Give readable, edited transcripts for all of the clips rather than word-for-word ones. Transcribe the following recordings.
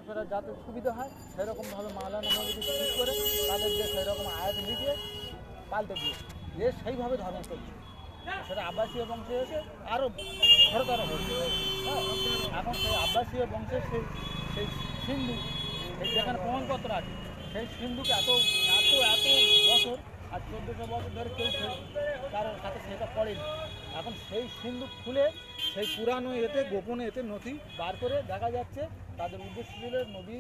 চলাফেরা যাতে সুবিধা হয় সেরকমভাবে মাওলানা মৌলভী ঠিক করে তাদের যে সেরকম আয়াত লিখে পাল্টে দিয়ে যে সেইভাবে ধর্ম চলছে। সেটা আব্বাসীয় বংশে এসে আরও ঘরতর হচ্ছে। হ্যাঁ, এখন সেই আব্বাসীয় বংশের সেই সিন্ধু যেখানে প্রমাণপত্র আছে সেই সিন্ধুকে এত এত এত বছর আর 1400 বছর ধরে কেউ কারোর সাথে সেটা পড়েনি। এখন সেই সিন্ধু খুলে সেই পুরানো এতে গোপনে এতে নথি বার করে দেখা যাচ্ছে তাদের উদ্দেশ্য ছিল নবী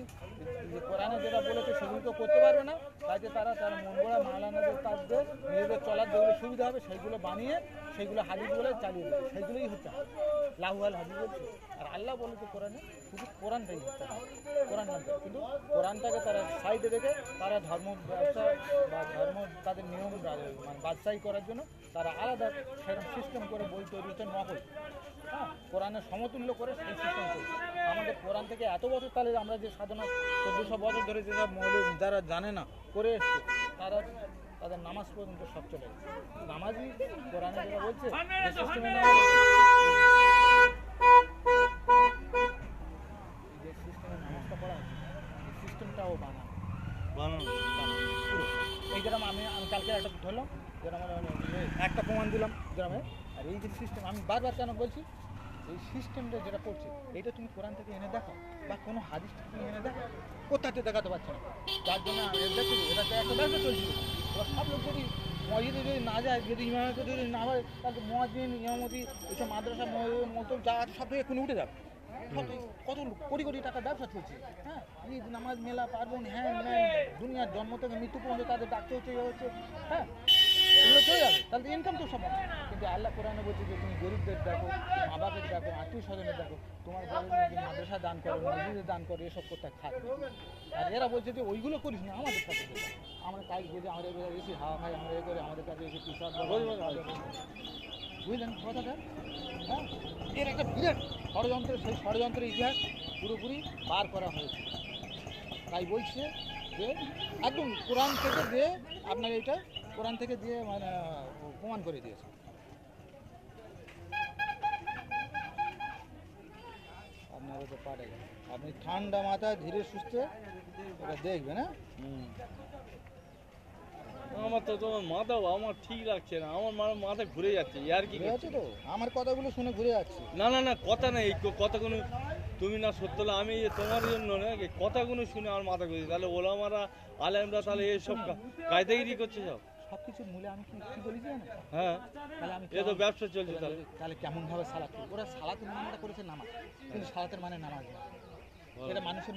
যে কোরআনে যেটা বলেছে সেগুলো তো করতে পারবে না, তাই তারা মন গড়া মাওলানাদের তাদের নিজেদের চলার যেগুলো সুবিধা হবে সেইগুলো বানিয়ে সেইগুলো হাদিস বলে চালিয়ে দেবে, সেইগুলোই হচ্ছে লাহুয়াল হাদিস বলছে। আর আল্লাহ বলেছে কোরআনে শুধু কোরআনটাই হচ্ছে কোরআন মানতে, কিন্তু কোরআনটাকে তারা সাইডে রেখে তারা ধর্ম ব্যবসা বা ধর্ম তাদের নিয়ম মানে বাদশাহী করার জন্য তারা আলাদা সেরকম সিস্টেম করে বই তৈরি হচ্ছে নকল। হ্যাঁ, কোরআনের সমতুল্য করে সেই সিস্টেম চলছে। আমাদের কোরআন থেকে এত বছর তাহলে আমরা যে সাধনা 1400 বছর ধরে যেসব মৌলবী যারা জানে না করে এসছে তারা তাদের নামাজ পর্যন্ত সব চলে গেছে। নামাজই কোরআনে যেটা বলছে যে সিস্টেমে যে সিস্টেমে নামাজটা পড়া হচ্ছে এই সিস্টেমটাও বানানো পুরো। এই যেরকম আমি কালকে একটা ধরলাম যেরকম একটা প্রমাণ দিলাম গ্রামে। আর এই যে সিস্টেম আমি বারবার কেন বলছি, এই সিস্টেমটা যেটা করছে এইটা তুমি কোরআন থেকে এনে দেখো বা কোনো হাদিস তুমি এনে দেখো, কোথাতে দেখাতে পারছো না। যার জন্য দেখছি এটা তো একটা ব্যবসা চলছিল। এবার সব লোক যদি মসজিদে যদি না যায়, যদি ইমামতে যদি না হয়, তাহলে মুয়াজ্জিন ইমামতি এইসব মাদ্রাসা মতো যা আছে সব থেকে এখনই উঠে যাবে। কত কোটি কোটি টাকা ব্যবসা চলছে। হ্যাঁ, ঈদ নামাজ মেলা পার্বণ হ্যাঁ দুনিয়ার জন্ম থেকে মৃত্যু পর্যন্ত তাদের ডাকতে হচ্ছে হচ্ছে। হ্যাঁ, এগুলো চলে যাবে, তাহলে ইনকাম তো সব। কিন্তু আল্লাহ কোরআনে বলছে যে তুমি গরিবদের দেখো, মা বাপের দেখো, আত্মীয় স্বজনের দেখো, তোমার মাদ্রাসা দান করো, মসজিদে দান করো, এসব করতে খায়। আর এরা বলছে যে ওইগুলো করিস না আমাদের কাছে, আমরা কাজ যদি আমাদের এসে হাওয়া খাই আমরা এ করে আমাদের কাছে এসে পিসাদ বুঝলেন কথাটা। হ্যাঁ, এর একটা বিরাট ষড়যন্ত্র, সেই ষড়যন্ত্রের ইতিহাস পুরোপুরি বার করা হয়েছে। তাই বলছে যে একদম কোরআন থেকে দিয়ে আপনার এটা কোরআন থেকে দিয়ে মানে প্রমাণ করে দিয়েছে। আপনারা তো পারে আপনি ঠান্ডা মাথায় ধীরে সুস্থে এটা দেখবেন। হ্যাঁ, আমার তো তোমার মাথা আমার ঠিক লাগছে না, আমার মাথা ঘুরে যাচ্ছে। আর কি আছে তো আমার কথাগুলো শুনে ঘুরে যাচ্ছে। না না না কথা নেই, কথাগুলো তুমি না সত্য হলে আমি তোমার জন্য না কথাগুলো শুনে আমার মাথা ঘুরে, তাহলে ওলামারা আলেমরা তাহলে এইসব কায়দাগিরি করছে সব। সব কিছুর মূলে আমি কি বলি জানো? হ্যাঁ, তাহলে আমি এ তো ব্যবসা চলছে। তাহলে কেমন ভাবে সালাত, ওরা সালাতের মানেটা করেছে নামাজ, কিন্তু সালাতের মানে নামাজ না, এটা মানুষের